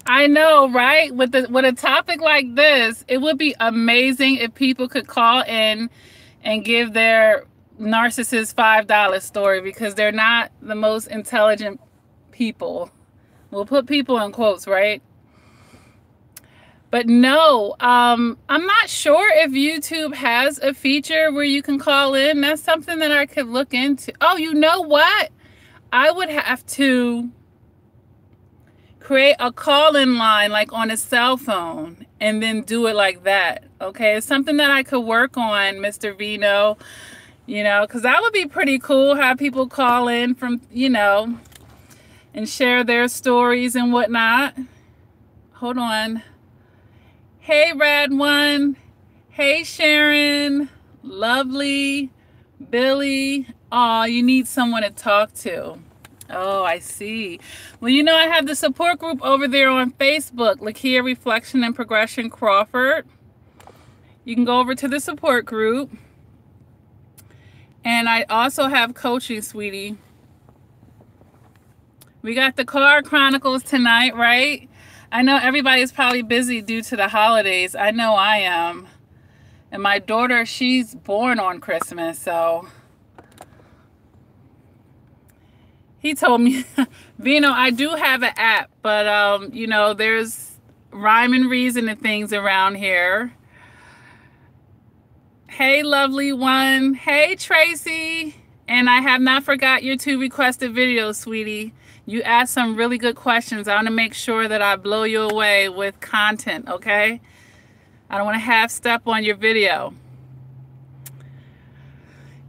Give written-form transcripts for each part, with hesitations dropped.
I know, right? With a topic like this, it would be amazing if people could call in and give their narcissist $5 story, because they're not the most intelligent people. We'll put people in quotes, right? But no, I'm not sure if YouTube has a feature where you can call in. That's something that I could look into. Oh, you know what? I would have to create a call-in line like on a cell phone and then do it like that. Okay, it's something that I could work on, Mr. Vino, you know, because that would be pretty cool, have people call in from, you know, and share their stories and whatnot. Hold on. Hey, Rad One. Hey, Sharon. Lovely. Billy. Aw, you need someone to talk to. Oh, I see. Well, you know, I have the support group over there on Facebook, Lakia Reflection and Progression Crawford. You can go over to the support group. And I also have coaching, sweetie. We got the Car Chronicles tonight, right? I know everybody's probably busy due to the holidays. I know I am. And my daughter, she's born on Christmas, so... He told me, Vino, I do have an app, but, you know, there's rhyme and reason and things around here. Hey, lovely one. Hey, Tracy. And I have not forgot your 2 requested videos, sweetie. You asked some really good questions. I want to make sure that I blow you away with content, okay? I don't want to half step on your video.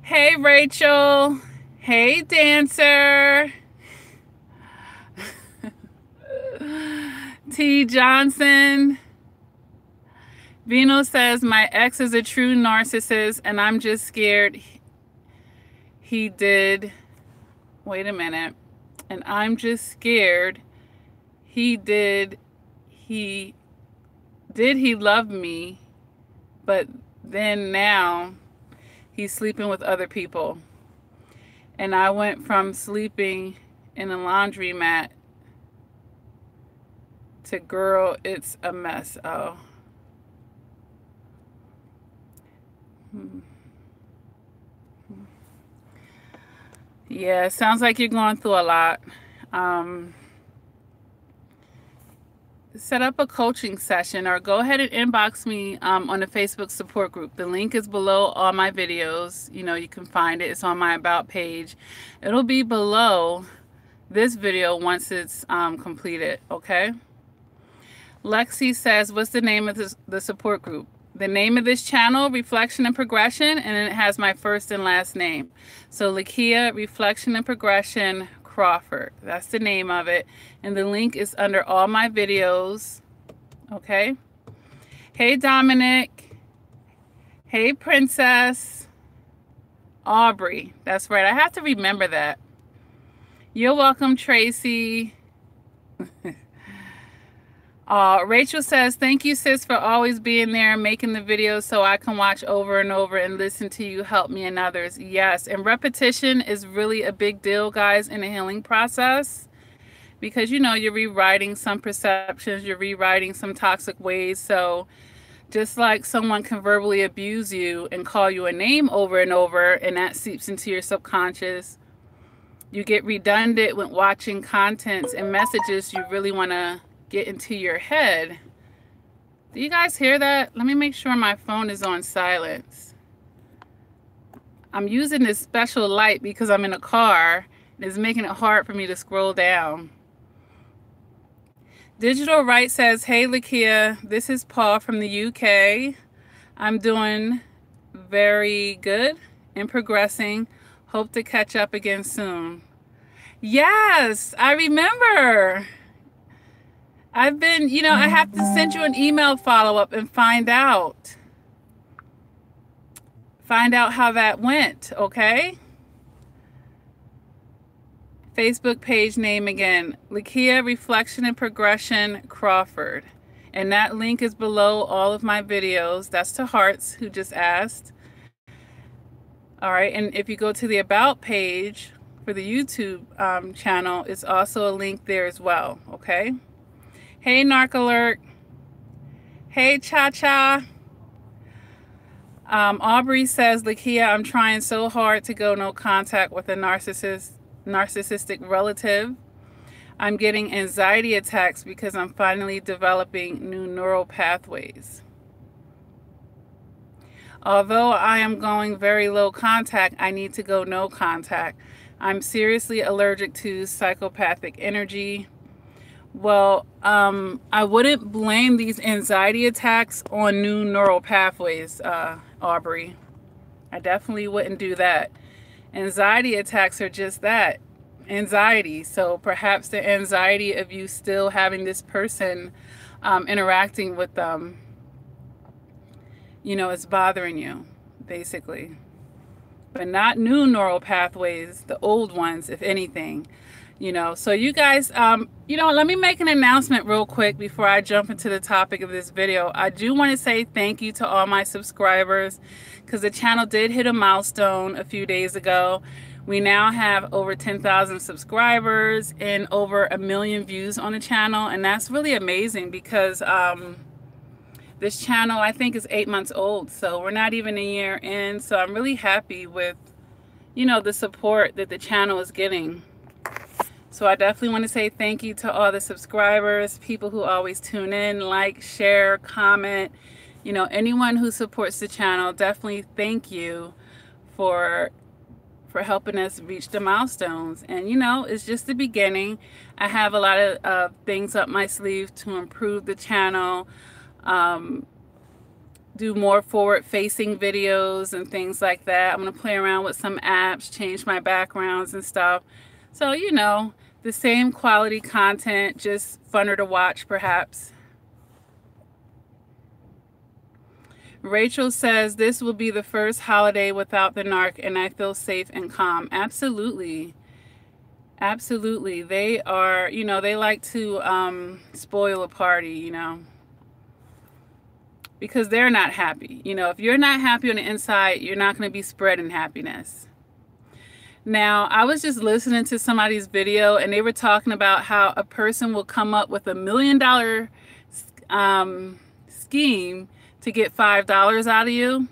Hey, Rachel. Hey, Dancer. T. Johnson. Vino says, my ex is a true narcissist and I'm just scared he did. Wait a minute. And I'm just scared he did. He love me, but then now he's sleeping with other people. And I went from sleeping in a laundromat to, girl, it's a mess. Oh. Yeah, sounds like you're going through a lot. Set up a coaching session or go ahead and inbox me on the Facebook support group. The link is below all my videos. You know, you can find it. It's on my About page. It'll be below this video once it's completed, okay? Lexi says, what's the name of the support group? The name of this channel, Reflection and Progression, and it has my first and last name. So Lakia Reflection and Progression Crawford. That's the name of it. And the link is under all my videos. Okay. Hey, Dominic. Hey, Princess. Aubrey. That's right. I have to remember that. You're welcome, Tracy. Rachel says, thank you, sis, for always being there and making the videos so I can watch over and over and listen to you help me and others. Yes, and repetition is really a big deal, guys, in the healing process, because, you know, you're rewriting some perceptions, you're rewriting some toxic ways. So just like someone can verbally abuse you and call you a name over and over, and that seeps into your subconscious, you get redundant when watching contents and messages you really want to get into your head. Do you guys hear that? Let me make sure my phone is on silence. I'm using this special light because I'm in a car. It's making it hard for me to scroll down. Digital Right says, hey, Lakia, this is Paul from the UK. I'm doing very good and progressing. Hope to catch up again soon. Yes, I remember. I've been, you know, I have to send you an email follow-up and find out how that went, okay? Facebook page name again, Lakia Reflection and Progression Crawford. And that link is below all of my videos. That's to Hearts, who just asked. All right, and if you go to the About page for the YouTube channel, it's also a link there as well, okay? Hey, Narc Alert. Hey, Cha-Cha. Aubrey says, Lakia, I'm trying so hard to go no contact with a narcissistic relative. I'm getting anxiety attacks because I'm finally developing new neural pathways. Although I am going very low contact, I need to go no contact. I'm seriously allergic to psychopathic energy. Well, I wouldn't blame these anxiety attacks on new neural pathways, Aubrey. I definitely wouldn't do that. Anxiety attacks are just that, anxiety. So perhaps the anxiety of you still having this person interacting with them, you know, is bothering you, basically. But not new neural pathways, the old ones, if anything. You know, so you guys, you know, let me make an announcement real quick before I jump into the topic of this video. I do want to say thank you to all my subscribers because the channel did hit a milestone a few days ago. We now have over 10,000 subscribers and over 1 million views on the channel. And that's really amazing because this channel, I think, is 8 months old. So we're not even a year in. So I'm really happy with, you know, the support that the channel is getting. So I definitely want to say thank you to all the subscribers, people who always tune in, like, share, comment. You know, anyone who supports the channel, definitely thank you for helping us reach the milestones. And, you know, it's just the beginning. I have a lot of things up my sleeve to improve the channel, do more forward-facing videos and things like that. I'm going to play around with some apps, change my backgrounds and stuff. So, you know, the same quality content, just funner to watch, perhaps. Rachel says, this will be the first holiday without the narc, and I feel safe and calm. Absolutely. Absolutely. They are, you know, they like to spoil a party, you know, because they're not happy. You know, if you're not happy on the inside, you're not going to be spreading happiness. Now, I was just listening to somebody's video and they were talking about how a person will come up with $1 million scheme to get $5 out of you.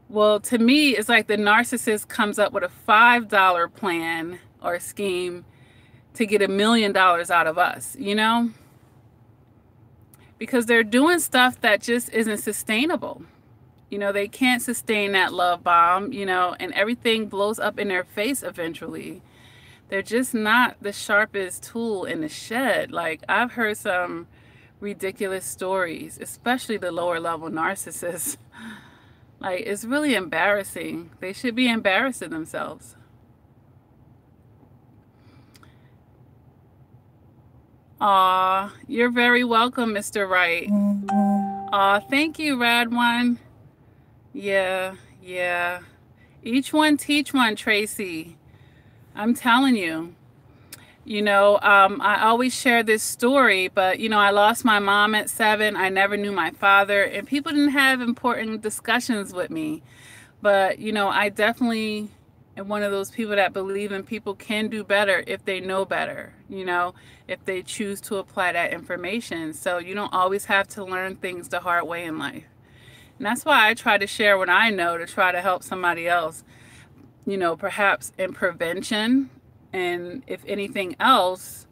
Well, to me, it's like the narcissist comes up with a $5 plan or scheme to get $1 million out of us, you know? Because they're doing stuff that just isn't sustainable. You know, they can't sustain that love bomb, you know, and everything blows up in their face eventually. They're just not the sharpest tool in the shed. Like, I've heard some ridiculous stories, especially the lower level narcissists. Like, it's really embarrassing. They should be embarrassed of themselves. Aw, you're very welcome, Mr. Wright. Aw, thank you, Rad One. Yeah. Each one teach one, Tracy. I'm telling you. You know, I always share this story, but, you know, I lost my mom at 7. I never knew my father, and people didn't have important discussions with me. But, you know, I definitely am one of those people that believe in people can do better if they know better, you know, if they choose to apply that information. So you don't always have to learn things the hard way in life. And that's why I try to share what I know to try to help somebody else, you know, perhaps in prevention. And if anything else,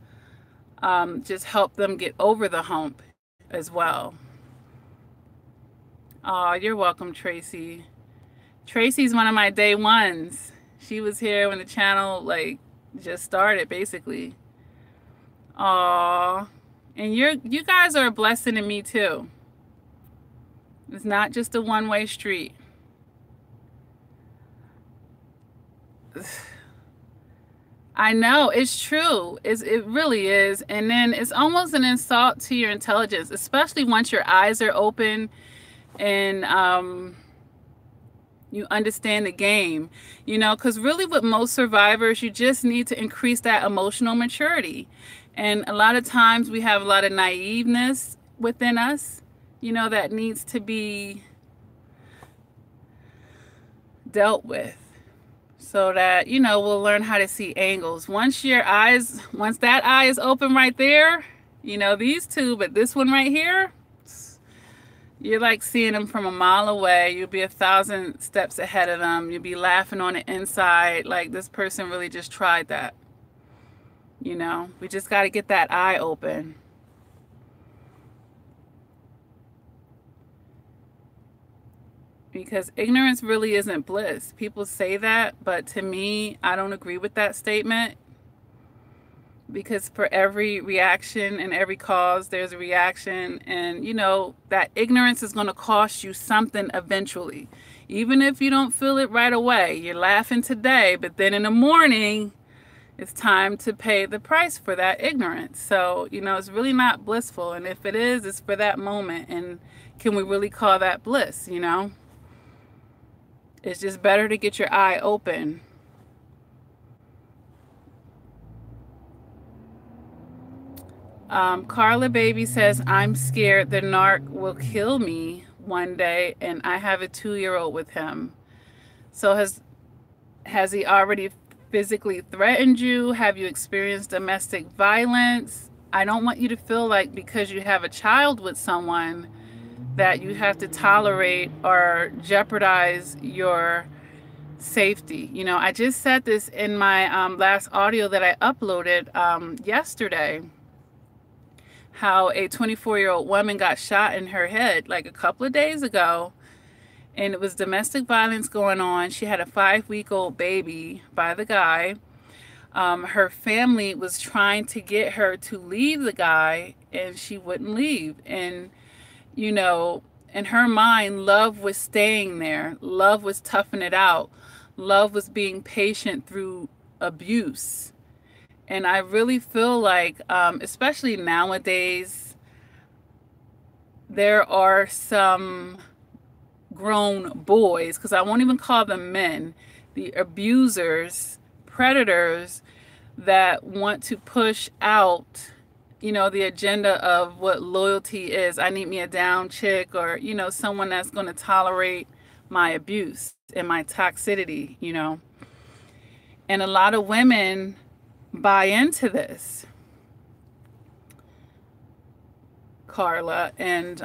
just help them get over the hump as well. Oh, you're welcome, Tracy. Tracy's one of my day ones. She was here when the channel, like, just started, basically. Aw. And you guys are a blessing to me, too. It's not just a one-way street. I know, it's true. It really is. And then it's almost an insult to your intelligence, especially once your eyes are open and you understand the game. You know, because really with most survivors, you just need to increase that emotional maturity. And a lot of times we have a lot of naiveness within us, you know, that needs to be dealt with. So that, you know, we'll learn how to see angles. Once that eye is open right there, You know, these two, but this one right here, you're like seeing them from a mile away. You'll be 1,000 steps ahead of them. You'll be laughing on the inside. Like, this person really just tried that. You know, we just got to get that eye open. Because ignorance really isn't bliss. People say that, but to me, I don't agree with that statement. Because for every reaction and every cause, there's a reaction. And, you know, that ignorance is going to cost you something eventually. Even if you don't feel it right away. You're laughing today, but then in the morning, it's time to pay the price for that ignorance. So, you know, it's really not blissful. And if it is, it's for that moment. And can we really call that bliss, you know? It's just better to get your eye open. Carla Baby says, I'm scared the narc will kill me one day, and I have a 2-year-old with him. So has he already physically threatened you? Have you experienced domestic violence? I don't want you to feel like because you have a child with someone that you have to tolerate or jeopardize your safety. You know, I just said this in my last audio that I uploaded yesterday, how a 24-year-old woman got shot in her head like a couple of days ago, and it was domestic violence going on. She had a 5-week-old baby by the guy. Her family was trying to get her to leave the guy, and she wouldn't leave. And you know, in her mind, love was staying there. Love was toughing it out. Love was being patient through abuse. And I really feel like, especially nowadays, there are some grown boys, because I won't even call them men, the abusers, predators that want to push out, you know, the agenda of what loyalty is. I need me a down chick, or, you know, someone that's going to tolerate my abuse and my toxicity, you know. And a lot of women buy into this, Carla. And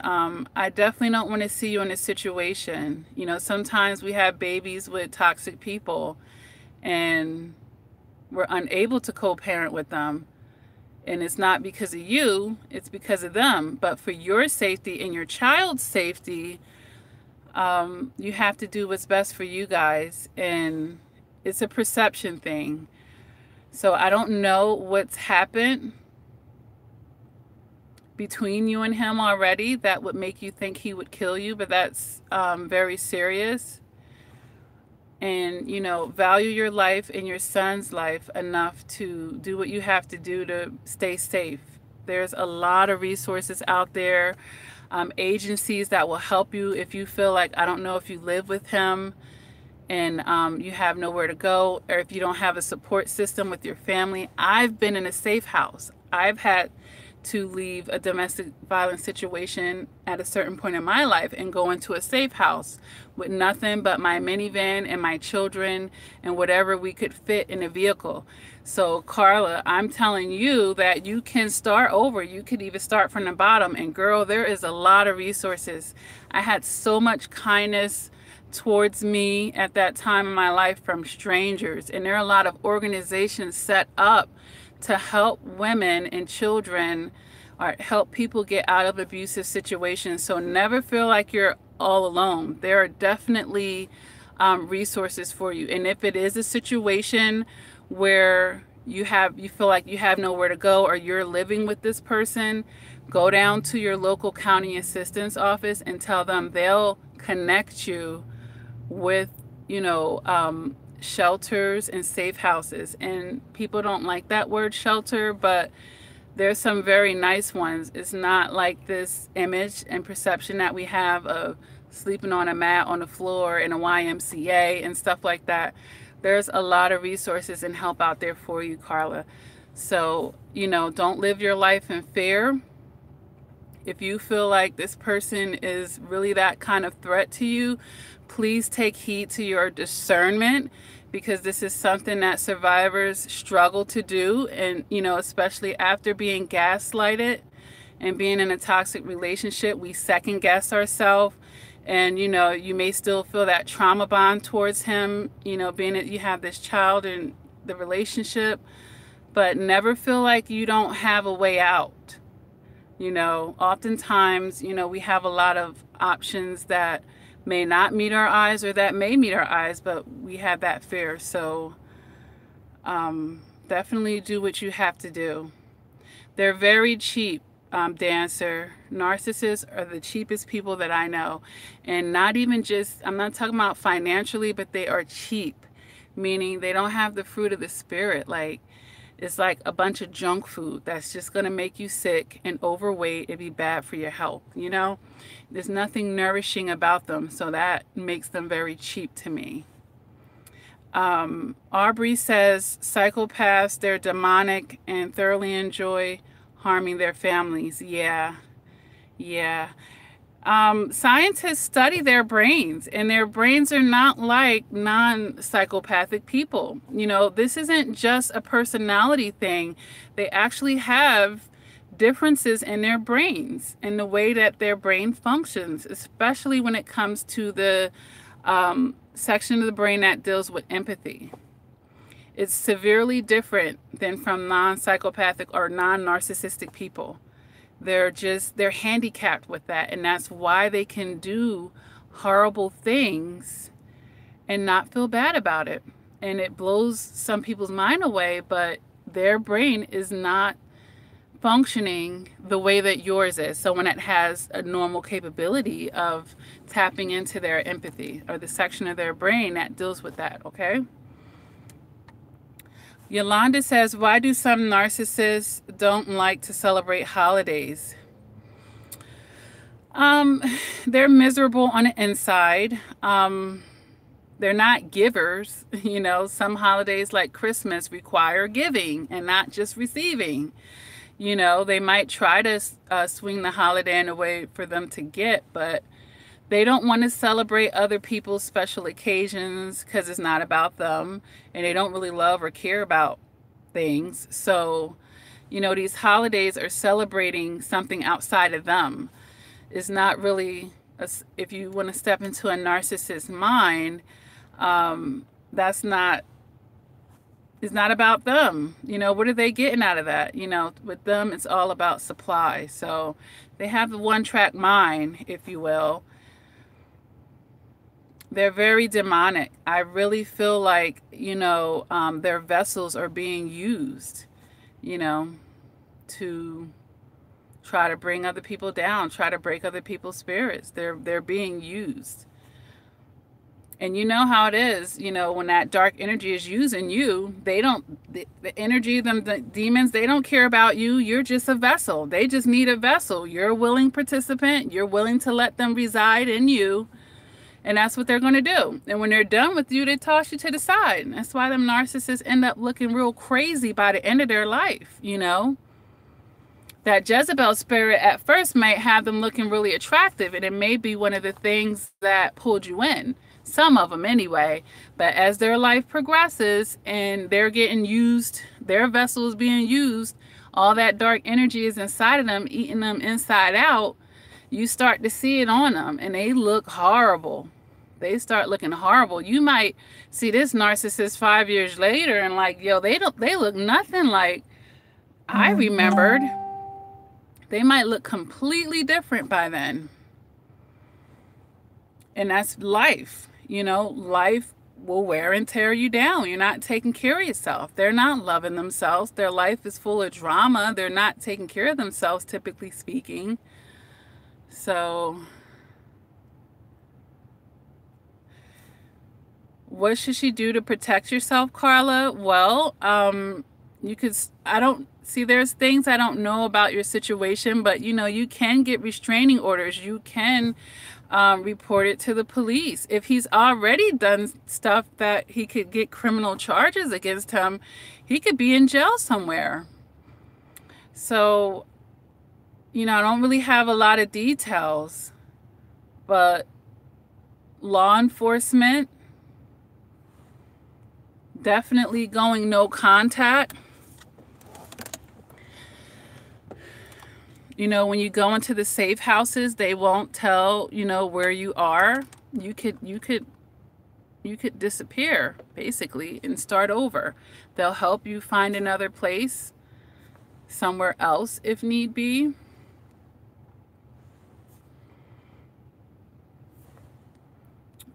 I definitely don't want to see you in a situation. You know, sometimes we have babies with toxic people and we're unable to co-parent with them. And it's not because of you, it's because of them. But for your safety and your child's safety, you have to do what's best for you guys. And it's a perception thing. So I don't know what's happened between you and him already that would make you think he would kill you, but that's very serious. And, you know, value your life and your son's life enough to do what you have to do to stay safe. There's a lot of resources out there, agencies that will help you if you feel like, I don't know if you live with him and you have nowhere to go, or if you don't have a support system with your family. I've been in a safe house. I've had to leave a domestic violence situation at a certain point in my life and go into a safe house with nothing but my minivan and my children and whatever we could fit in a vehicle. So Carla, I'm telling you that you can start over. You could even start from the bottom. And girl, there is a lot of resources. I had so much kindness towards me at that time in my life from strangers. And there are a lot of organizations set up to help women and children, or help people get out of abusive situations. So never feel like you're all alone. There are definitely resources for you. And if it is a situation where you feel like you have nowhere to go, or you're living with this person, go down to your local county assistance office and tell them they'll connect you with, you know, shelters and safe houses. And people don't like that word shelter, but there's some very nice ones. It's not like this image and perception that we have of sleeping on a mat on the floor in a YMCA and stuff like that. There's a lot of resources and help out there for you, Carla. So, you know, don't live your life in fear. If you feel like this person is really that kind of threat to you, please take heed to your discernment, because this is something that survivors struggle to do. And, you know, especially after being gaslighted, and being in a toxic relationship, we second guess ourselves. And, you know, you may still feel that trauma bond towards him, you know, being that you have this child in the relationship, but never feel like you don't have a way out. You know, oftentimes, you know, we have a lot of options that may not meet our eyes or that may meet our eyes, but we have that fear. So definitely do what you have to do. They're very cheap, Dancer. Narcissists are the cheapest people that I know. And not even just, I'm not talking about financially, but they are cheap, meaning they don't have the fruit of the spirit. Like, it's like a bunch of junk food that's just going to make you sick and overweight and be bad for your health, you know? There's nothing nourishing about them, so that makes them very cheap to me. Aubrey says, psychopaths, they're demonic and thoroughly enjoy harming their families. Yeah. Scientists study their brains, and their brains are not like non-psychopathic people. You know, this isn't just a personality thing. They actually have differences in their brains and the way that their brain functions, especially when it comes to the section of the brain that deals with empathy. It's severely different than from non-psychopathic or non-narcissistic people. They're handicapped with that, and that's why they can do horrible things and not feel bad about it. And it blows some people's mind away, but their brain is not functioning the way that yours is. So when it has a normal capability of tapping into their empathy, or the section of their brain that deals with that, okay? Yolanda says, why do some narcissists don't like to celebrate holidays? They're miserable on the inside. They're not givers. You know, some holidays like Christmas require giving and not just receiving. You know, they might try to swing the holiday in a way for them to get, but they don't want to celebrate other people's special occasions because it's not about them, and they don't really love or care about things. So, you know, these holidays are celebrating something outside of them. It's not really, if you want to step into a narcissist's mind, it's not about them. You know, what are they getting out of that? You know, with them, it's all about supply. So they have the one-track mind, if you will. They're very demonic. I really feel like, you know, their vessels are being used, you know, to try to bring other people down, try to break other people's spirits. They're being used. And you know how it is, you know, when that dark energy is using you, they don't, the energy, the demons, they don't care about you. You're just a vessel. They just need a vessel. You're a willing participant. You're willing to let them reside in you. And that's what they're going to do. And when they're done with you, they toss you to the side. And that's why them narcissists end up looking real crazy by the end of their life, you know. That Jezebel spirit at first might have them looking really attractive, and it may be one of the things that pulled you in. Some of them anyway. But as their life progresses and they're getting used, their vessel is being used, all that dark energy is inside of them, eating them inside out. You start to see it on them, and they look horrible. They start looking horrible. You might see this narcissist 5 years later and like, yo, they look nothing like I remembered. They might look completely different by then. And that's life. You know, life will wear and tear you down. You're not taking care of yourself. They're not loving themselves. Their life is full of drama. They're not taking care of themselves, typically speaking. So what should she do to protect yourself, Carla? Well, you could, there's things I don't know about your situation, but you know, you can get restraining orders. You can report it to the police. If he's already done stuff that he could get criminal charges against him, he could be in jail somewhere. So, you know, I don't really have a lot of details, but law enforcement, definitely going no contact. You know, when you go into the safe houses, they won't tell, you know, where you are. You could disappear basically and start over. They'll help you find another place somewhere else if need be.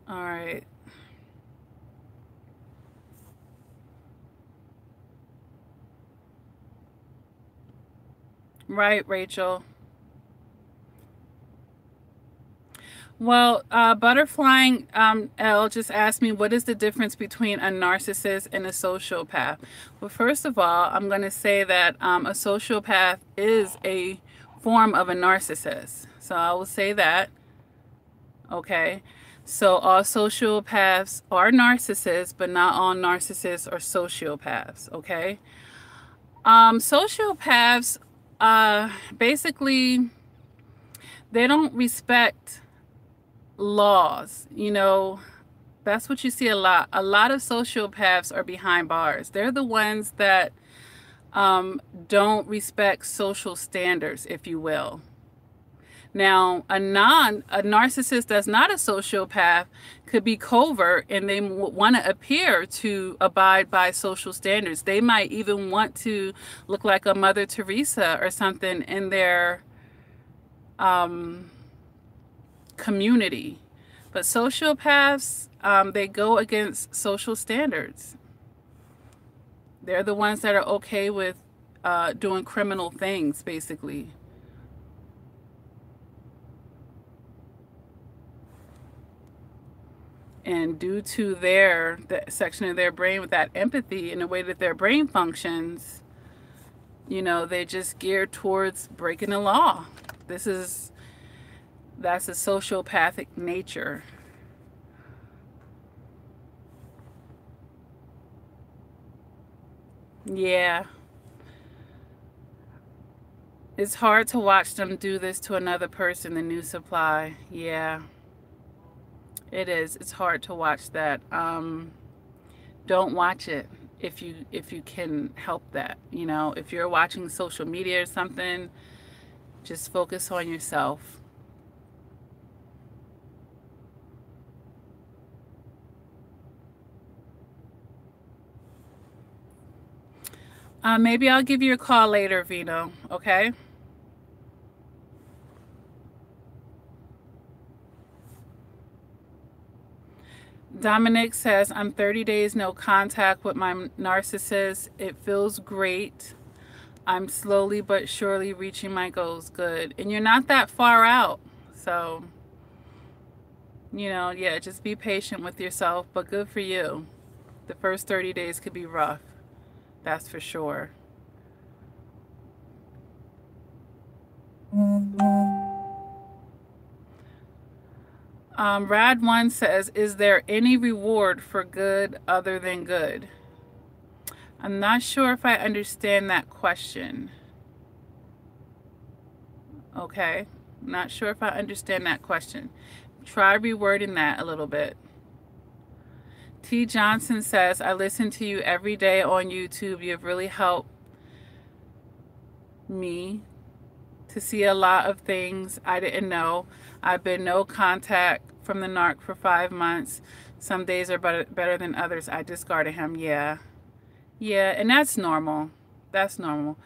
All right. Right, Rachel. Well, Butterflying L just asked me, what is the difference between a narcissist and a sociopath? Well, first of all, I'm going to say that a sociopath is a form of a narcissist. So I will say that. Okay. So all sociopaths are narcissists, but not all narcissists are sociopaths. Okay. Sociopaths, basically, they don't respect laws. You know, that's what you see a lot. A lot of sociopaths are behind bars. They're the ones that don't respect social standards, if you will. Now, a narcissist that's not a sociopath could be covert, and they want to appear to abide by social standards. They might even want to look like a Mother Teresa or something in their community. But sociopaths, they go against social standards. They're the ones that are okay with doing criminal things, basically. And due to the section of their brain with that empathy and the way that their brain functions, you know, they just geared towards breaking the law. That's a sociopathic nature. Yeah. It's hard to watch them do this to another person, the new supply. Yeah. It is. It's hard to watch that. Don't watch it if you can help that. You know, if you're watching social media or something, just focus on yourself. Maybe I'll give you a call later, Vino. Okay? Dominic says, I'm 30 days no contact with my narcissist. It feels great. I'm slowly but surely reaching my goals. Good. And you're not that far out. So, you know, yeah, just be patient with yourself. But good for you. The first 30 days could be rough. That's for sure. Rad1 says, is there any reward for good other than good? I'm not sure if I understand that question. Okay. I'm not sure if I understand that question. Try rewording that a little bit. T. Johnson says, I listen to you every day on YouTube. You have really helped me to see a lot of things I didn't know. I've been no contact from the narc for 5 months. Some days are better than others. I discarded him. Yeah. Yeah, and that's normal. That's normal.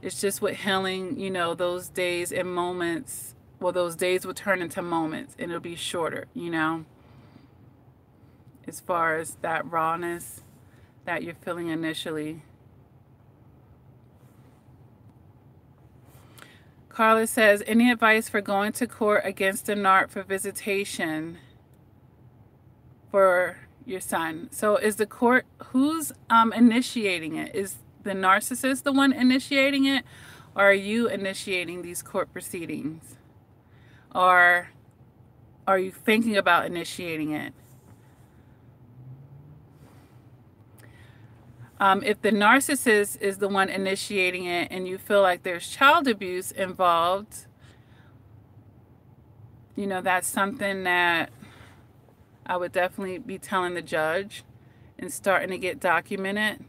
It's just with healing, you know, those days and moments, well, those days will turn into moments and it'll be shorter, you know, as far as that rawness that you're feeling initially. Carla says, any advice for going to court against a narc for visitation for your son? So is the court, who's initiating it? Is the narcissist the one initiating it? Or are you initiating these court proceedings? Or are you thinking about initiating it? If the narcissist is the one initiating it and you feel like there's child abuse involved, you know, that's something that I would definitely be telling the judge and starting to get documented.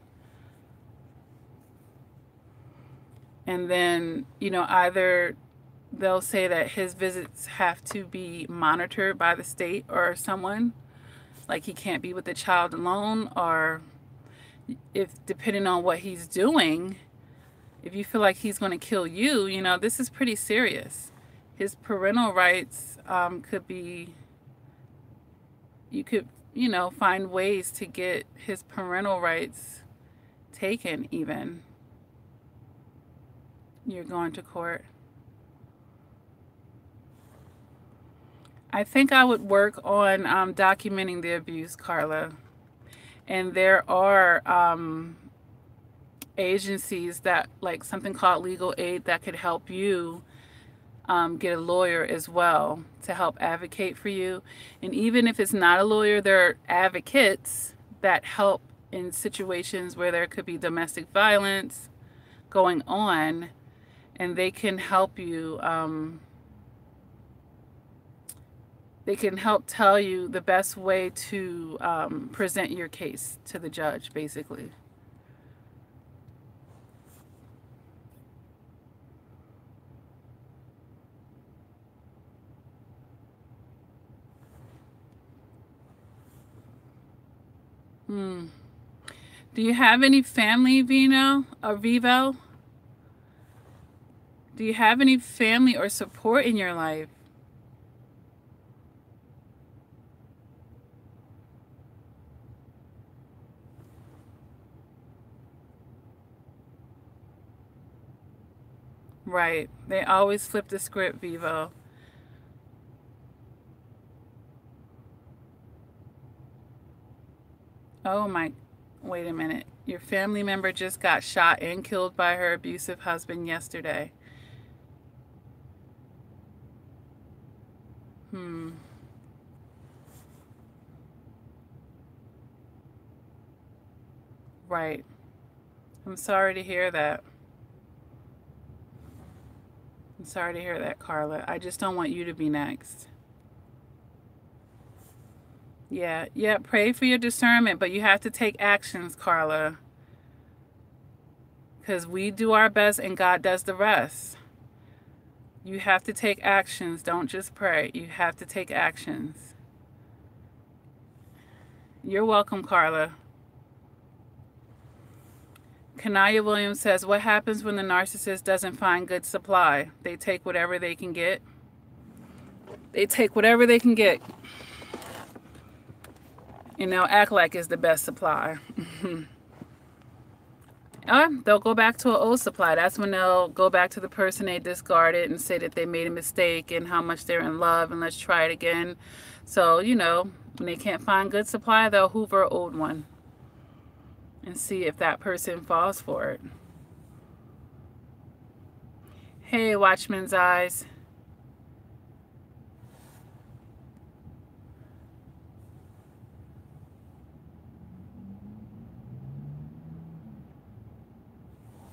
And then, you know, either they'll say that his visits have to be monitored by the state or someone. Like he can't be with the child alone, or if depending on what he's doing, if you feel like he's going to kill you, you know, this is pretty serious. His parental rights could be, you could, you know, find ways to get his parental rights taken even. You're going to court. I think I would work on documenting the abuse, Carla. And there are agencies that, like something called legal aid, that could help you get a lawyer as well to help advocate for you. And even if it's not a lawyer, there are advocates that help in situations where there could be domestic violence going on, and they can help you. They can help tell you the best way to present your case to the judge, basically. Do you have any family, Vino or Vivo? Do you have any family or support in your life? Right. They always flip the script, Vivo. Oh my, wait a minute. Your family member just got shot and killed by her abusive husband yesterday. Right. I'm sorry to hear that. I'm sorry to hear that, Carla. I just don't want you to be next. Yeah, pray for your discernment, but you have to take actions, Carla. Because we do our best and God does the rest. You have to take actions. Don't just pray. You have to take actions. You're welcome, Carla. Kanaya Williams says, what happens when the narcissist doesn't find good supply? They take whatever they can get. They take whatever they can get. And they'll act like it's the best supply. They'll go back to an old supply. That's when they'll go back to the person they discarded and say that they made a mistake and how much they're in love and let's try it again. So, you know, when they can't find good supply, they'll hoover an old one and see if that person falls for it. Hey, Watchman's Eyes.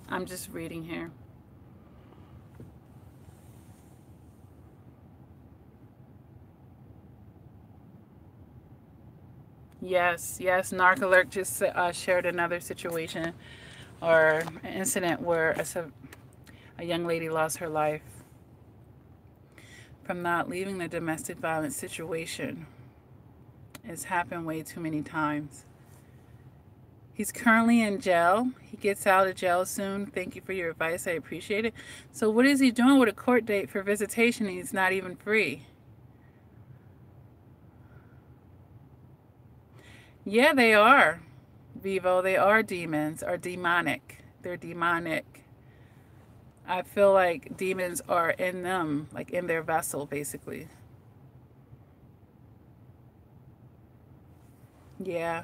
I'm just reading here. Yes, Narc just shared another situation or an incident where a young lady lost her life from not leaving the domestic violence situation. It's happened way too many times. He's currently in jail. He gets out of jail soon. Thank you for your advice. I appreciate it. So what is he doing with a court date for visitation? He's not even free. Yeah, they are, Vivo. They are demons, or demonic. They're demonic. I feel like demons are in them, like in their vessel, basically. Yeah.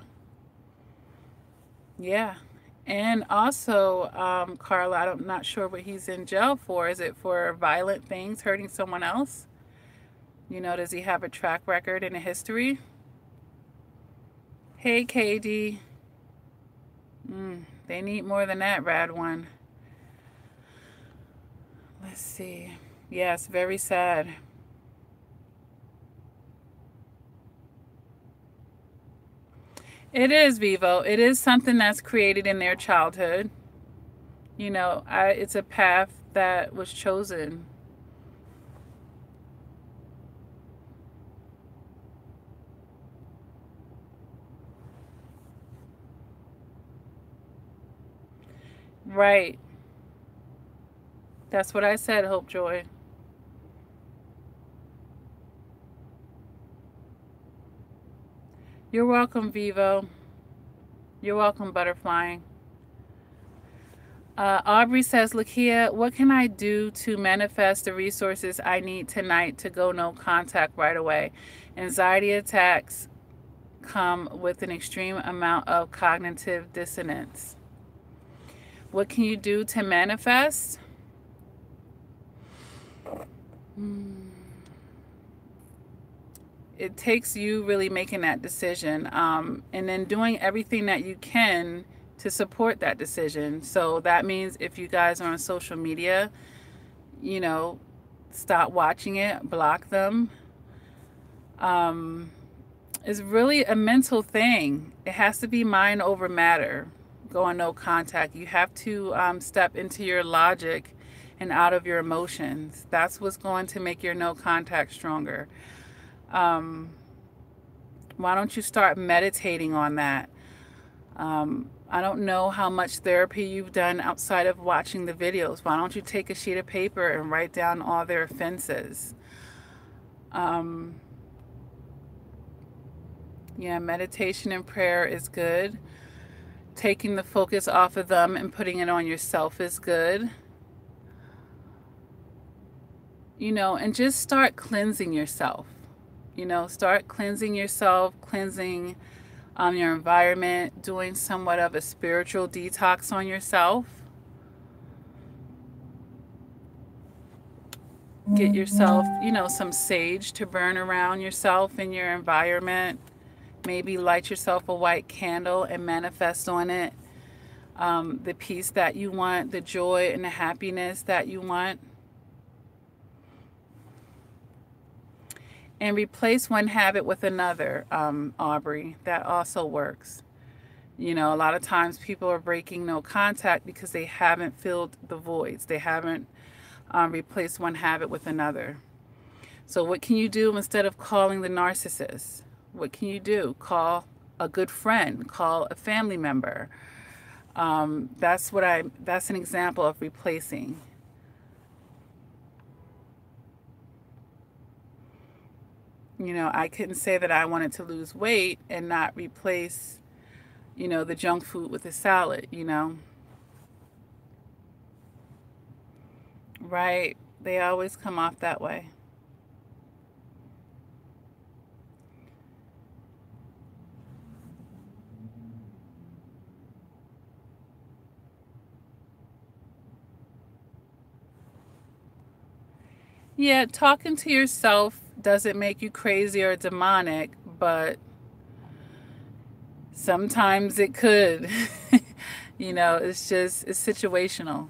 And also, Carla, I'm not sure what he's in jail for. Is it for violent things, hurting someone else? You know, does he have a track record and a history? Hey, KD. They need more than that, Rad One. Let's see. Yes, very sad. It is, Vivo. It is something that's created in their childhood. You know, it's a path that was chosen. Right. That's what I said, Hope Joy. You're welcome, Vivo. You're welcome, Butterflying. Aubrey says, Lakia, what can I do to manifest the resources I need tonight to go no contact right away? Anxiety attacks come with an extreme amount of cognitive dissonance. What can you do to manifest? It takes you really making that decision, and then doing everything that you can to support that decision. So that means if you guys are on social media, you know, stop watching it, block them. It's really a mental thing. It has to be mind over matter. Going no contact. You have to step into your logic and out of your emotions. That's what's going to make your no contact stronger. Why don't you start meditating on that? I don't know how much therapy you've done outside of watching the videos. Why don't you take a sheet of paper and write down all their offenses? Yeah, meditation and prayer is good. Taking the focus off of them and putting it on yourself is good. You know, and just start cleansing yourself. You know, start cleansing yourself, cleansing your environment, doing somewhat of a spiritual detox on yourself. Get yourself, you know, some sage to burn around yourself in your environment. Maybe light yourself a white candle and manifest on it the peace that you want, the joy and the happiness that you want. And replace one habit with another, Aubrey. That also works. You know, a lot of times people are breaking no contact because they haven't filled the voids. They haven't replaced one habit with another. So what can you do instead of calling the narcissist? What can you do? Call a good friend. Call a family member. That's an example of replacing. You know, I couldn't say that I wanted to lose weight and not replace, you know, the junk food with the salad, you know. Right. They always come off that way. Yeah, talking to yourself doesn't make you crazy or demonic, but sometimes it could. You know, it's situational.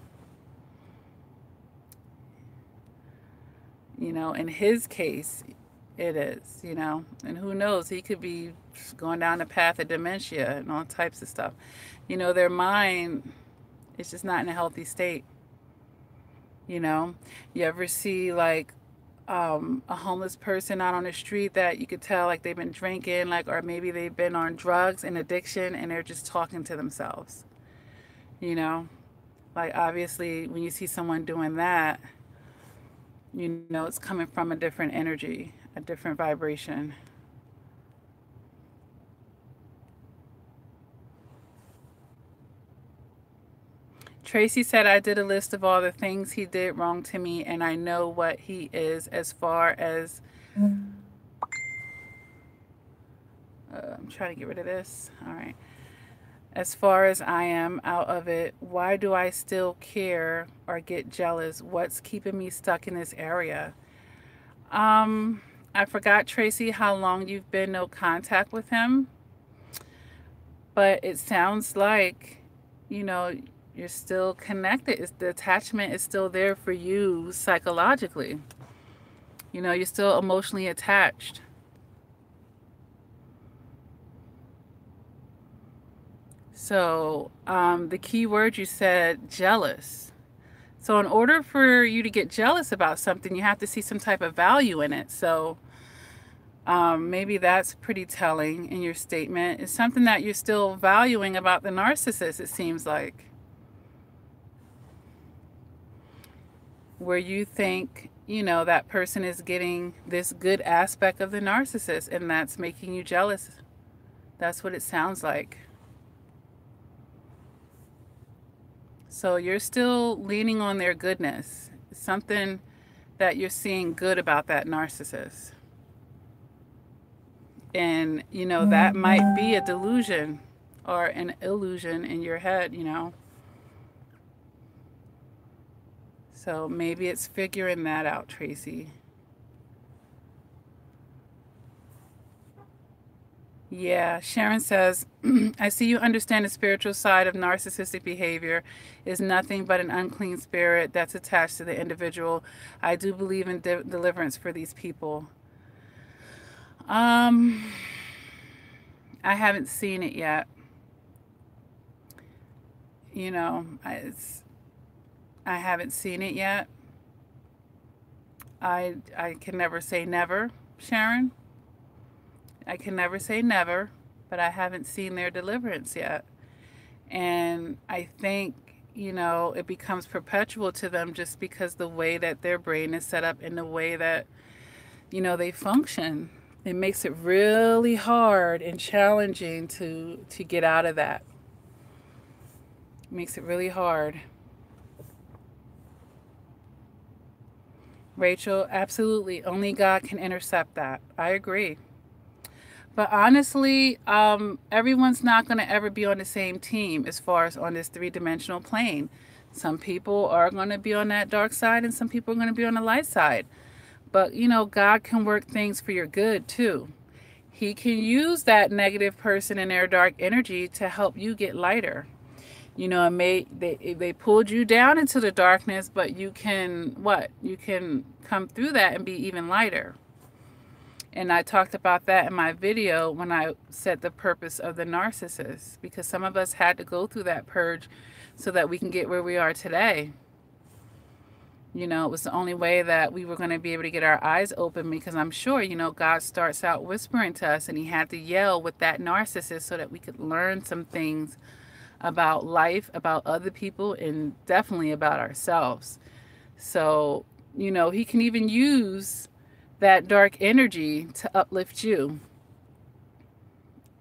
You know, in his case, it is, you know, and who knows, he could be going down the path of dementia and all types of stuff. You know, their mind is just not in a healthy state. You know, you ever see like a homeless person out on the street that you could tell like they've been drinking, like, or maybe they've been on drugs and addiction and they're just talking to themselves, you know, like obviously when you see someone doing that, you know, it's coming from a different energy, a different vibration. Tracy said, I did a list of all the things he did wrong to me, and I know what he is as far as... I'm trying to get rid of this. All right. As far as I am out of it, why do I still care or get jealous? What's keeping me stuck in this area? I forgot, Tracy, how long you've been no contact with him. But it sounds like, you know, you're still connected. The attachment is still there for you psychologically. You know, you're still emotionally attached. So the key word you said, jealous. So in order for you to get jealous about something, you have to see some type of value in it. So maybe that's pretty telling in your statement. It's something that you're still valuing about the narcissist, it seems like. where you think, you know, that person is getting this good aspect of the narcissist and that's making you jealous. That's what it sounds like. So you're still leaning on their goodness. Something that you're seeing good about that narcissist. And, you know, that might be a delusion or an illusion in your head, you know. So maybe it's figuring that out, Tracy. Yeah, Sharon says, I see you understand the spiritual side of narcissistic behavior is nothing but an unclean spirit that's attached to the individual. I do believe in deliverance for these people. I haven't seen it yet. You know, I haven't seen it yet. I can never say never, Sharon. I can never say never, but I haven't seen their deliverance yet. And I think, you know, it becomes perpetual to them just because the way that their brain is set up and the way that, you know, they function. It makes it really hard and challenging to get out of that. It makes it really hard. Rachel, absolutely. Only God can intercept that. I agree. But honestly, everyone's not going to ever be on the same team as far as on this three-dimensional plane. Some people are going to be on that dark side and some people are going to be on the light side. But, you know, God can work things for your good, too. He can use that negative person and their dark energy to help you get lighter. You know, they pulled you down into the darkness, but you can, what? You can come through that and be even lighter. And I talked about that in my video when I said the purpose of the narcissist, because some of us had to go through that purge so that we can get where we are today. You know, it was the only way that we were going to be able to get our eyes open, because I'm sure, you know, God starts out whispering to us and he had to yell with that narcissist so that we could learn some things about life, about other people, and definitely about ourselves. So, you know, he can even use that dark energy to uplift you.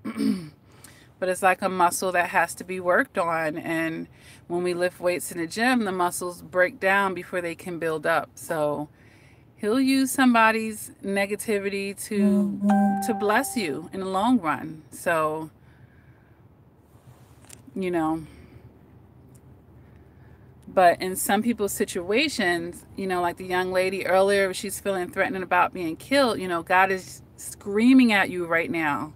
But it's like a muscle that has to be worked on. And when we lift weights in the gym, the muscles break down before they can build up. So he'll use somebody's negativity to bless you in the long run. So, you know, but in some people's situations, you know, like the young lady earlier, she's feeling threatened about being killed. You know, God is screaming at you right now.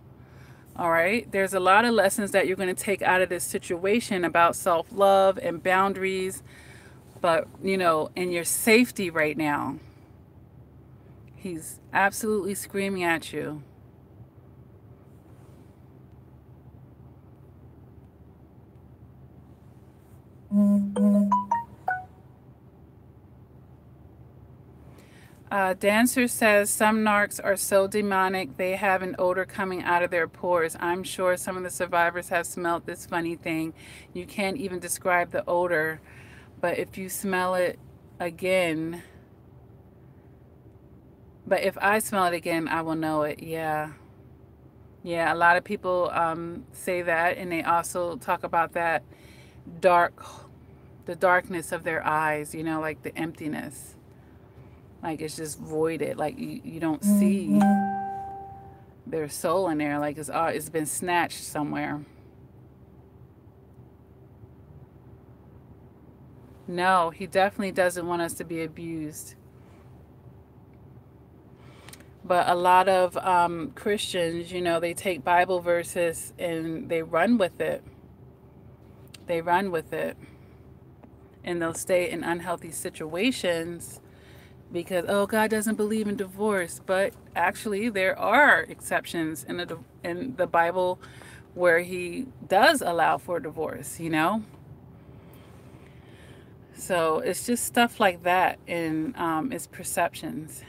All right. There's a lot of lessons that you're going to take out of this situation about self-love and boundaries, but, you know, and your safety right now. He's absolutely screaming at you. Dancer says some narcs are so demonic they have an odor coming out of their pores. I'm sure some of the survivors have smelled this funny thing. You can't even describe the odor, but if you smell it again, but if I smell it again, I will know it. Yeah. Yeah, a lot of people say that, and they also talk about that the darkness of their eyes, you know, like the emptiness. Like it's just voided, like you don't see their soul in there, like it's been snatched somewhere. No, he definitely doesn't want us to be abused. But a lot of Christians, you know, they take Bible verses and they run with it. They run with it. And they'll stay in unhealthy situations because, oh, God doesn't believe in divorce. But actually, there are exceptions in the Bible where he does allow for divorce, you know? So it's just stuff like that, and it's perceptions.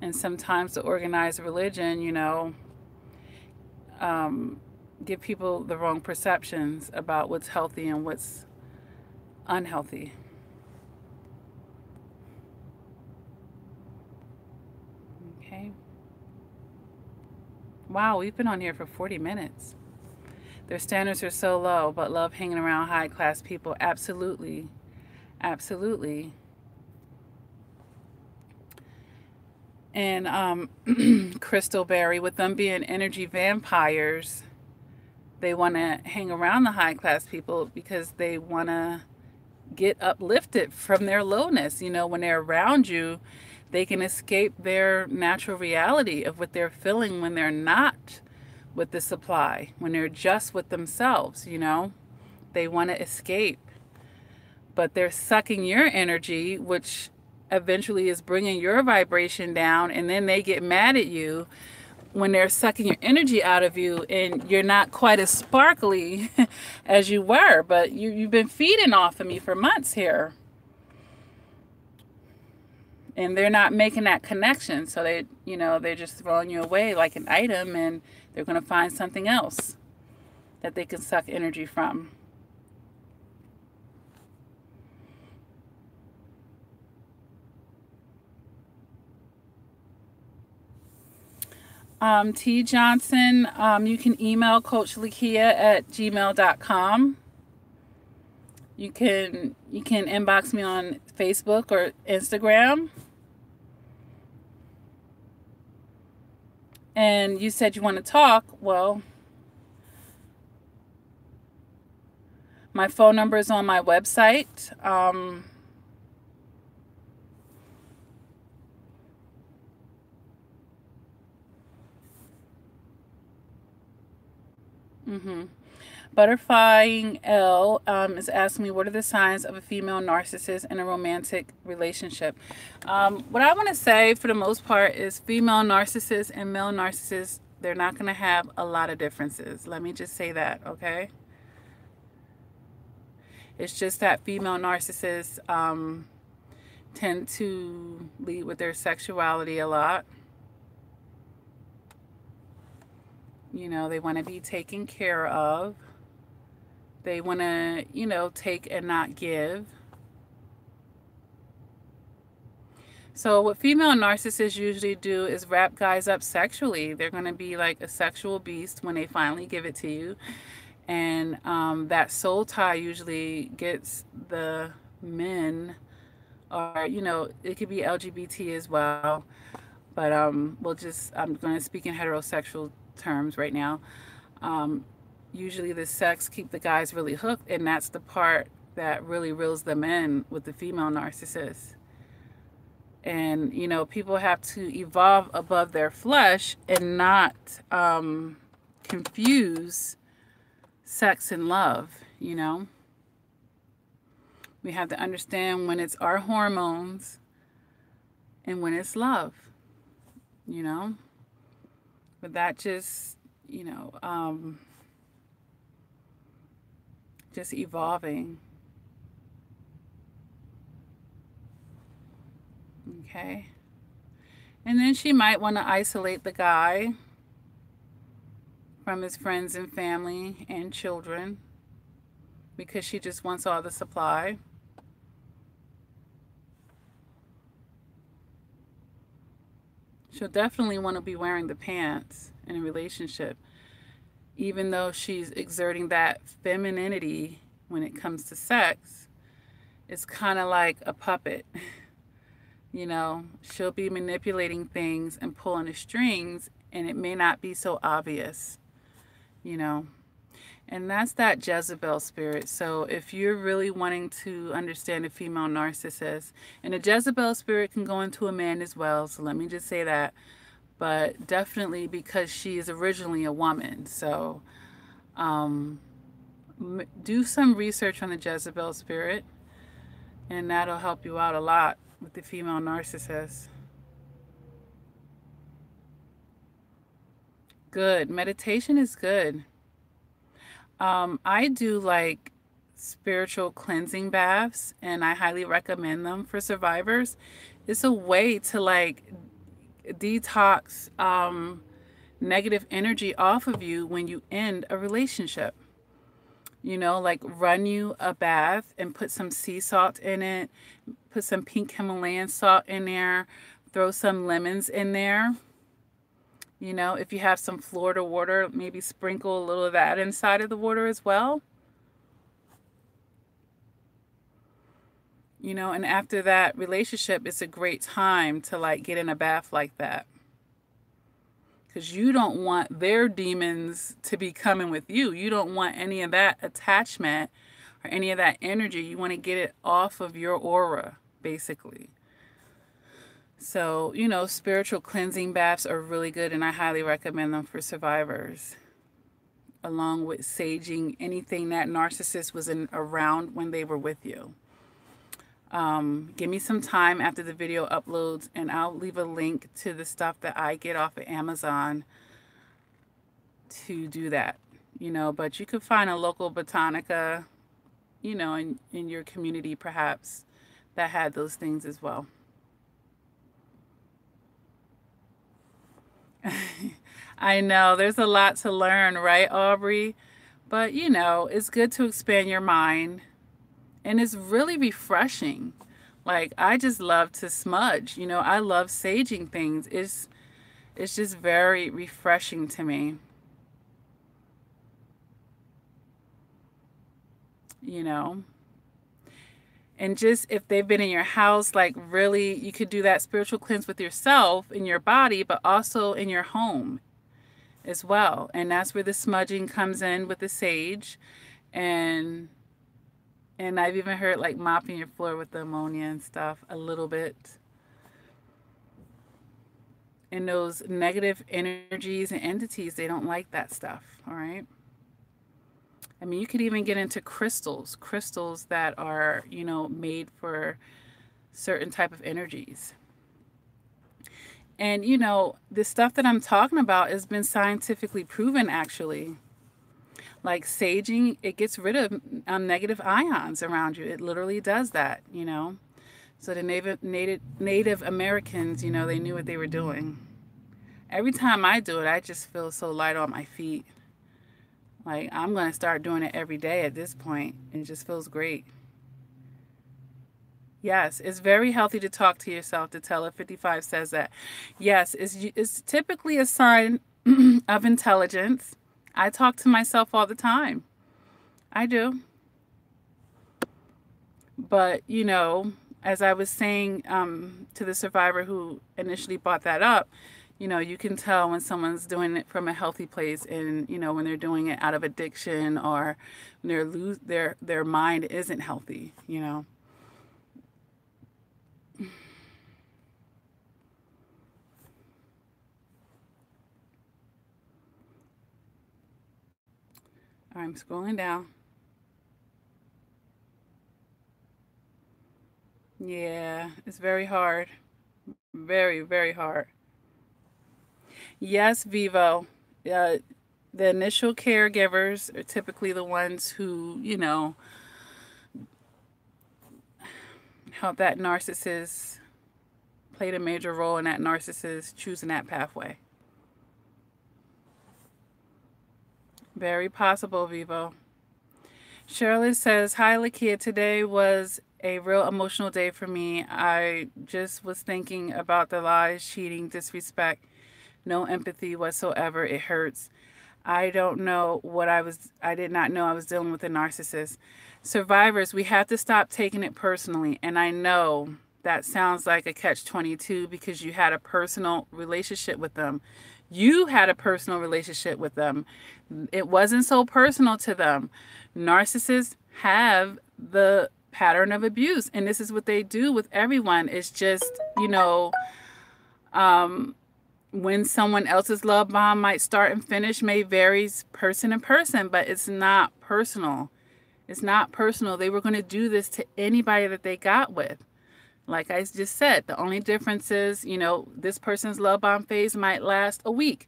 And sometimes the organized religion, you know, give people the wrong perceptions about what's healthy and what's unhealthy. Okay. Wow, we've been on here for 40 minutes. Their standards are so low, but love hanging around high-class people. Absolutely. Absolutely. And Crystal Berry, with them being energy vampires, they want to hang around the high-class people because they want to get uplifted from their lowness. You know, when they're around you, they can escape their natural reality of what they're feeling when they're not with the supply, when they're just with themselves, you know. They want to escape, but they're sucking your energy, which eventually is bringing your vibration down, and then they get mad at you when they're sucking your energy out of you and you're not quite as sparkly as you were, but you've been feeding off of me for months here. And they're not making that connection, so they, you know, they're just throwing you away like an item, and they're going to find something else that they can suck energy from. T. Johnson, you can email CoachLakia@gmail.com. You can inbox me on Facebook or Instagram. And you said you want to talk. Well, my phone number is on my website. Butterflying L is asking me, what are the signs of a female narcissist in a romantic relationship? What I want to say for the most part is female narcissists and male narcissists, they're not going to have a lot of differences. Let me just say that, okay? It's just that female narcissists tend to lead with their sexuality a lot. You know, they want to be taken care of. They want to, you know, take and not give. So what female narcissists usually do is wrap guys up sexually. They're going to be like a sexual beast when they finally give it to you. And that soul tie usually gets the men, or, you know, it could be LGBT as well. But I'm going to speak in heterosexual terms right now. Usually the sex keep the guys really hooked, and that's the part that really reels them in with the female narcissist. And, you know, people have to evolve above their flesh and not confuse sex and love, you know. We have to understand when it's our hormones and when it's love, you know. But that just, you know, just evolving. Okay. And then she might want to isolate the guy from his friends and family and children because she just wants all the supply. She'll definitely want to be wearing the pants in a relationship, even though she's exerting that femininity when it comes to sex. It's kind of like a puppet. You know, she'll be manipulating things and pulling the strings, and it may not be so obvious, you know. And that's that Jezebel spirit. So if you're really wanting to understand a female narcissist, and a Jezebel spirit can go into a man as well, so let me just say that. But definitely because she is originally a woman. So do some research on the Jezebel spirit, and that'll help you out a lot with the female narcissist. Good. Meditation is good. I do like spiritual cleansing baths, and I highly recommend them for survivors. It's a way to like detox negative energy off of you when you end a relationship. You know, like run you a bath and put some sea salt in it, put some pink Himalayan salt in there Throw some lemons in there. You know, if you have some Florida water, maybe sprinkle a little of that inside of the water as well. You know, and after that relationship, it's a great time to like get in a bath like that. Because you don't want their demons to be coming with you. You don't want any of that attachment or any of that energy. You want to get it off of your aura, basically. So, you know, spiritual cleansing baths are really good, and I highly recommend them for survivors. Along with saging anything that narcissist was around when they were with you. Give me some time after the video uploads, and I'll leave a link to the stuff that I get off of Amazon to do that. You know, but you could find a local botanica, you know, in your community perhaps, that had those things as well. I know there's a lot to learn, right, Aubrey? But, you know, it's good to expand your mind. And it's really refreshing. Like, I just love to smudge. You know, I love saging things. It's just very refreshing to me. You know? And just if they've been in your house, like really, you could do that spiritual cleanse with yourself in your body, but also in your home as well. And that's where the smudging comes in with the sage. And I've even heard like mopping your floor with the ammonia and stuff a little bit. And those negative energies and entities, they don't like that stuff, all right? I mean, you could even get into crystals that are, you know, made for certain type of energies. And, you know, the stuff that I'm talking about has been scientifically proven, actually. Like saging, it gets rid of negative ions around you. It literally does that, you know. So the Native Americans, you know, they knew what they were doing. Every time I do it, I just feel so light on my feet. Like, I'm going to start doing it every day at this point. It just feels great. Yes, it's very healthy to talk to yourself. To tell her 55 says that. Yes, it's typically a sign of intelligence. I talk to myself all the time. I do. But, you know, as I was saying to the survivor who initially brought that up, you know, you can tell when someone's doing it from a healthy place, and, you know, when they're doing it out of addiction, or when their mind isn't healthy, you know. I'm scrolling down. Yeah, it's very hard. Very, very hard. Yes, Vivo. The initial caregivers are typically the ones who, you know, help that narcissist, played a major role in that narcissist choosing that pathway. Very possible, Vivo. Shirley says, hi, Lakia. Today was a real emotional day for me. I just was thinking about the lies, cheating, disrespect, no empathy whatsoever. It hurts. I don't know what I did not know I was dealing with a narcissist. Survivors, we have to stop taking it personally. And I know that sounds like a catch-22 because you had a personal relationship with them. You had a personal relationship with them. It wasn't so personal to them. Narcissists have the pattern of abuse, and this is what they do with everyone. It's just, you know, when someone else's love bomb might start and finish may vary person to person, but it's not personal. It's not personal. They were going to do this to anybody that they got with. Like I just said, the only difference is, you know, this person's love bomb phase might last a week.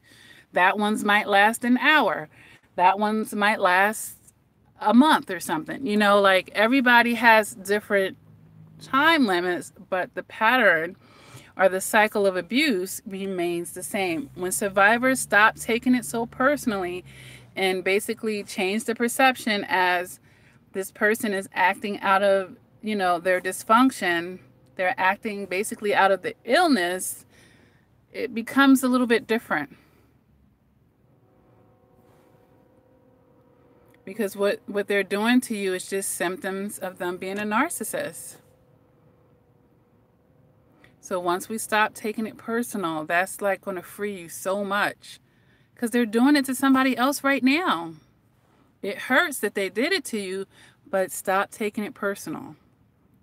That one's might last an hour. That one's might last a month or something. You know, like everybody has different time limits, but the pattern or the cycle of abuse remains the same. When survivors stop taking it so personally and basically change the perception as this person is acting out of, you know, their dysfunction, they're acting basically out of the illness, it becomes a little bit different. Because what they're doing to you is just symptoms of them being a narcissist. So once we stop taking it personal, that's like going to free you so much. Because they're doing it to somebody else right now. It hurts that they did it to you, but stop taking it personal.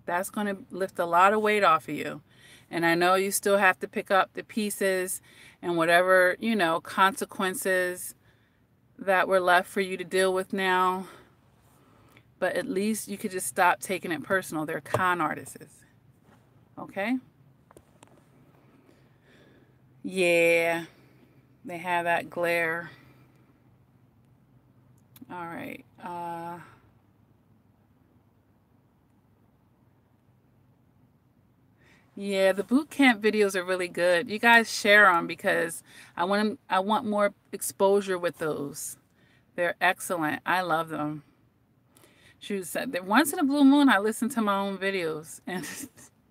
That's going to lift a lot of weight off of you. And I know you still have to pick up the pieces and whatever, you know, consequences that were left for you to deal with now. But at least you could just stop taking it personal. They're con artists. Okay? Yeah. They have that glare. All right. Yeah, the boot camp videos are really good. You guys share them because I want more exposure with those. They're excellent. I love them. She said that once in a blue moon I listen to my own videos and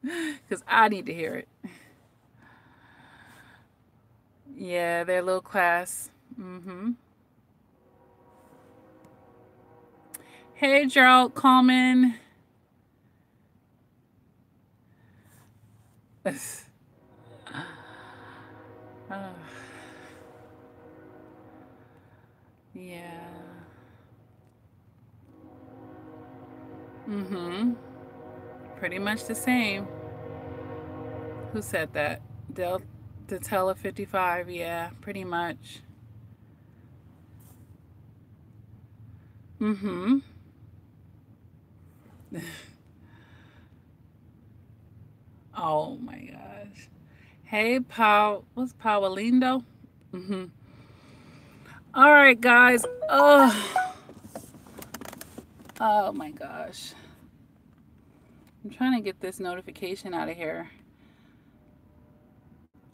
because I need to hear it. Yeah, they're low class. Hey, Gerald Coleman. Yeah. Pretty much the same. Who said that? Tell 55. Yeah, pretty much. Oh my gosh. Hey, what's Paulindo? All right, guys. Oh my gosh. I'm trying to get this notification out of here.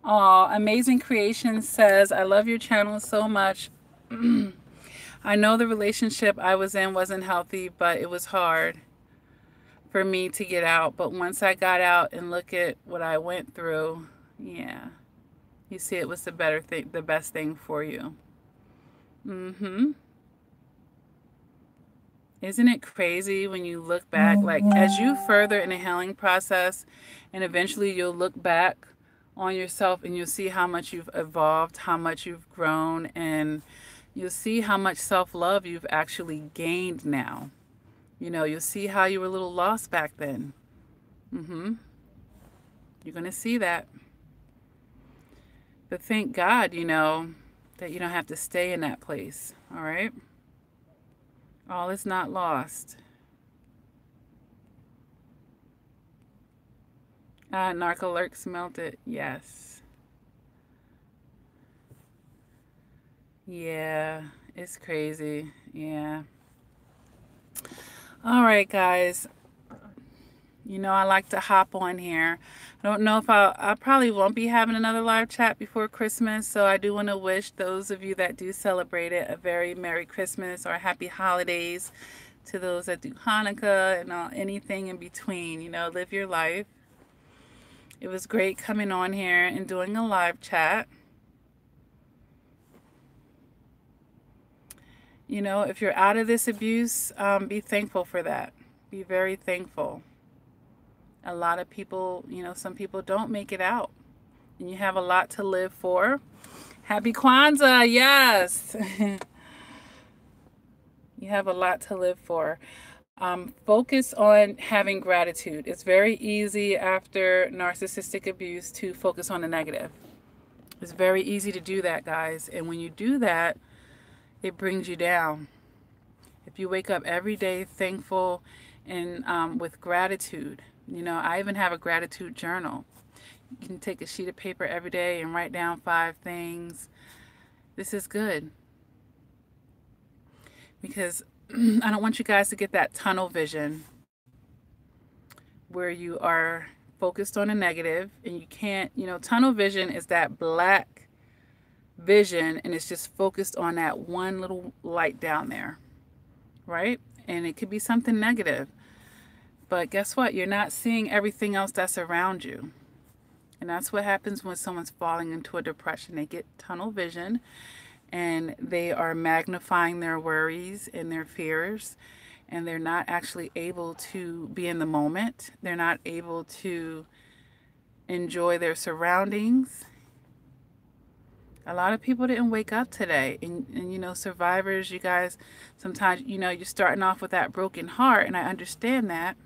Oh, Amazing Creation says, I love your channel so much. I know the relationship I was in wasn't healthy, but it was hard for me to get out. But once I got out and look at what I went through, yeah, you see it was the best thing for you. Isn't it crazy when you look back, like as you further in the healing process and eventually you'll look back on yourself and you'll see how much you've evolved, how much you've grown, and you'll see how much self-love you've actually gained now. You know, you'll see how you were a little lost back then. You're going to see that. But thank God, you know, that you don't have to stay in that place. All right? All is not lost. Narcolurks melted. Yes. Yeah, it's crazy. Yeah. All right, guys. You know, I like to hop on here. I don't know if I probably won't be having another live chat before Christmas, so I do want to wish those of you that do celebrate it a very Merry Christmas or Happy Holidays. To those that do Hanukkah and anything in between, you know, live your life. It was great coming on here and doing a live chat. You know, if you're out of this abuse, be thankful for that. Be very thankful. A lot of people, you know, some people don't make it out. And you have a lot to live for. Happy Kwanzaa, yes. You have a lot to live for. Focus on having gratitude. It's very easy after narcissistic abuse to focus on the negative. It's very easy to do that, guys. And when you do that, it brings you down. If you wake up every day thankful and with gratitude, you know, I even have a gratitude journal. You can take a sheet of paper every day and write down 5 things. This is good. Because I don't want you guys to get that tunnel vision where you are focused on a negative and you can't, you know, tunnel vision is that black vision and it's just focused on that one little light down there, right? And it could be something negative. But guess what? You're not seeing everything else that's around you. And that's what happens when someone's falling into a depression. They get tunnel vision and they are magnifying their worries and their fears, and they're not actually able to be in the moment. They're not able to enjoy their surroundings. A lot of people didn't wake up today. And you know, survivors, you guys, sometimes, you know, you're starting off with that broken heart, and I understand that.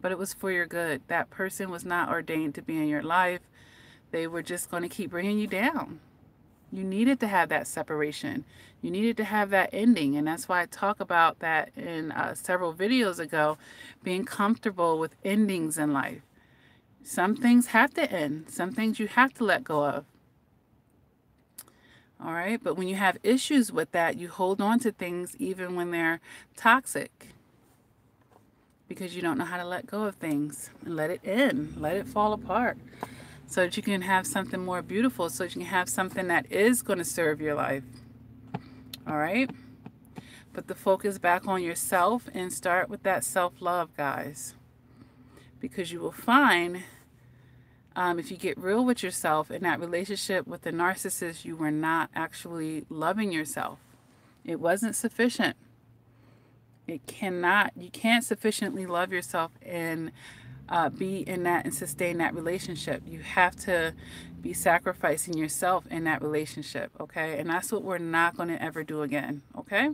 But it was for your good. That person was not ordained to be in your life. They were just going to keep bringing you down. You needed to have that separation. You needed to have that ending. And that's why I talk about that in several videos ago, being comfortable with endings in life. Some things have to end. Some things you have to let go of. All right? But when you have issues with that, you hold on to things even when they're toxic, because you don't know how to let go of things and let it end, let it fall apart, so that you can have something more beautiful, so that you can have something that is going to serve your life. All right? Put the focus back on yourself and start with that self-love, guys. Because you will find, if you get real with yourself in that relationship with the narcissist, you were not actually loving yourself. It wasn't sufficient. You can't sufficiently love yourself and be in that and sustain that relationship. You have to be sacrificing yourself in that relationship, okay? And that's what we're not going to ever do again, okay?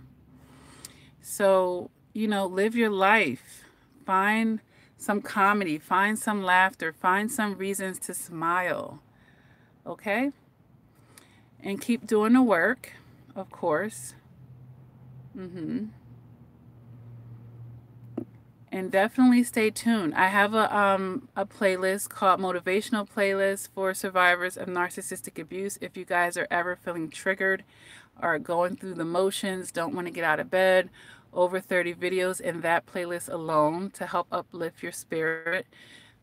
So, you know, live your life. Find some comedy, find some laughter, find some reasons to smile, okay? And keep doing the work, of course. And definitely stay tuned. I have a playlist called Motivational Playlist for survivors of narcissistic abuse. If you guys are ever feeling triggered or going through the motions, don't want to get out of bed, over 30 videos in that playlist alone to help uplift your spirit.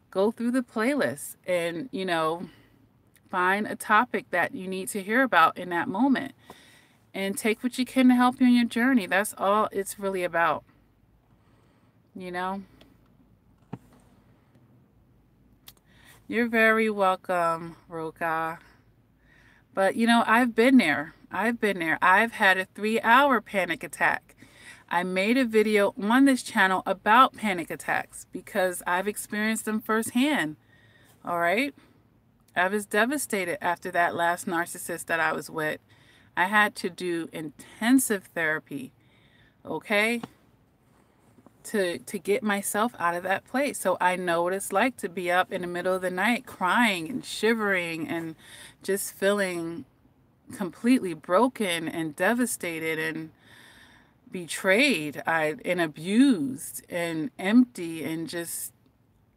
Go through the playlist and, you know, find a topic that you need to hear about in that moment. And take what you can to help you in your journey. That's all it's really about. You know, you're very welcome, Roka. But you know, I've been there. I've had a 3-hour panic attack. I made a video on this channel about panic attacks because I've experienced them firsthand. All right. I was devastated after that last narcissist that I was with. I had to do intensive therapy. Okay. To get myself out of that place. So I know what it's like to be up in the middle of the night crying and shivering and just feeling completely broken and devastated and betrayed and abused and empty, and just,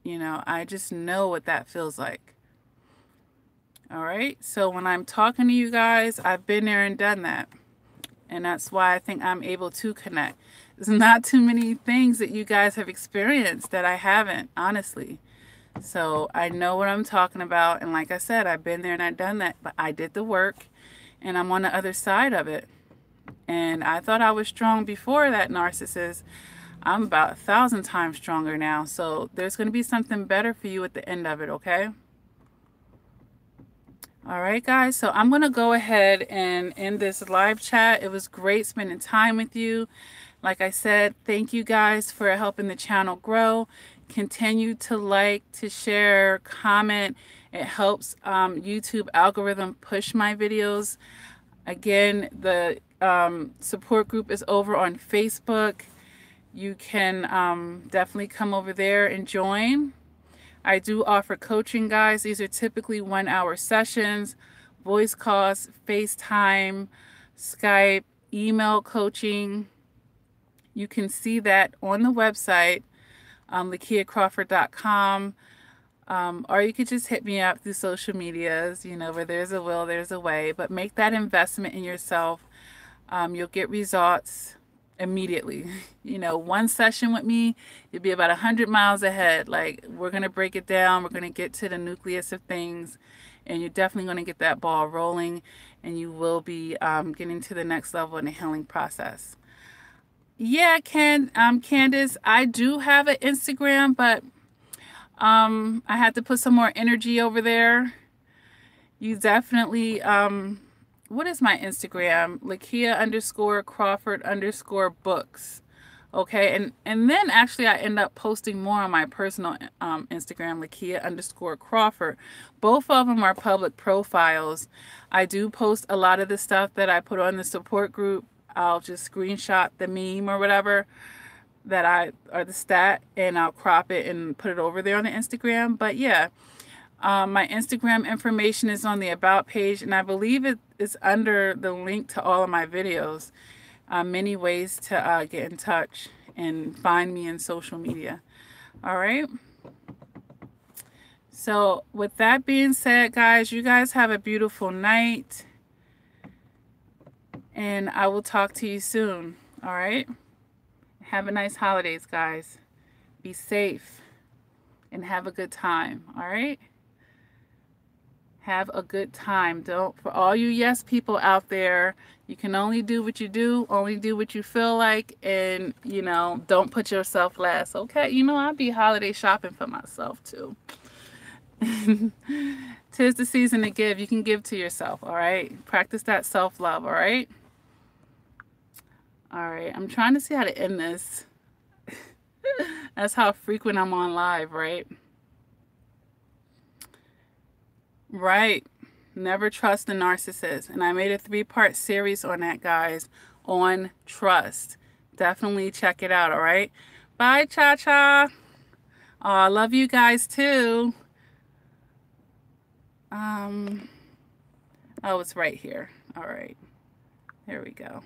you know, I just know what that feels like. All right. So when I'm talking to you guys, I've been there and done that. And that's why I think I'm able to connect. There's not too many things that you guys have experienced that I haven't, honestly. So I know what I'm talking about. And like I said, I've been there and I've done that. But I did the work and I'm on the other side of it. And I thought I was strong before that narcissist. I'm about 1,000 times stronger now. So there's going to be something better for you at the end of it, okay? All right, guys. So I'm going to go ahead and end this live chat. It was great spending time with you. Like I said, thank you guys for helping the channel grow. Continue to like, to share, comment. It helps YouTube algorithm push my videos. Again, the support group is over on Facebook. You can definitely come over there and join. I do offer coaching, guys. These are typically 1-hour sessions, voice calls, FaceTime, Skype, email coaching. You can see that on the website, LakiaCrawford.com, or you could just hit me up through social medias. You know, where there's a will, there's a way. But make that investment in yourself. You'll get results immediately. You know, one session with me, you'll be about 100 miles ahead. Like, we're going to break it down. We're going to get to the nucleus of things. And you're definitely going to get that ball rolling. And you will be getting to the next level in the healing process. Yeah, Candace, I do have an Instagram, but I had to put some more energy over there. You definitely, what is my Instagram? Lakia underscore Crawford underscore books. Okay, and then actually I end up posting more on my personal Instagram, Lakia underscore Crawford. Both of them are public profiles. I do post a lot of the stuff that I put on the support group. I'll just screenshot the meme or whatever or the stat, and I'll crop it and put it over there on the Instagram. But yeah, my Instagram information is on the About page, and I believe it is under the link to all of my videos. Many ways to get in touch and find me in social media. All right. So with that being said, guys, you guys have a beautiful night. And I will talk to you soon. All right. Have a nice holidays, guys. Be safe and have a good time. All right. Have a good time. Don't, for all you yes people out there, you can only do what you do, only do what you feel like, and, you know, don't put yourself last, okay? You know, I'll be holiday shopping for myself, too. 'Tis the season to give. You can give to yourself, all right? Practice that self-love, all right? All right, I'm trying to see how to end this. That's how frequent I'm on live, right? Right. Never trust a narcissist. And I made a 3-part series on that, guys, on trust. Definitely check it out, all right? Bye, Cha-Cha. Oh, I love you guys, too. Oh, it's right here. All right. There we go.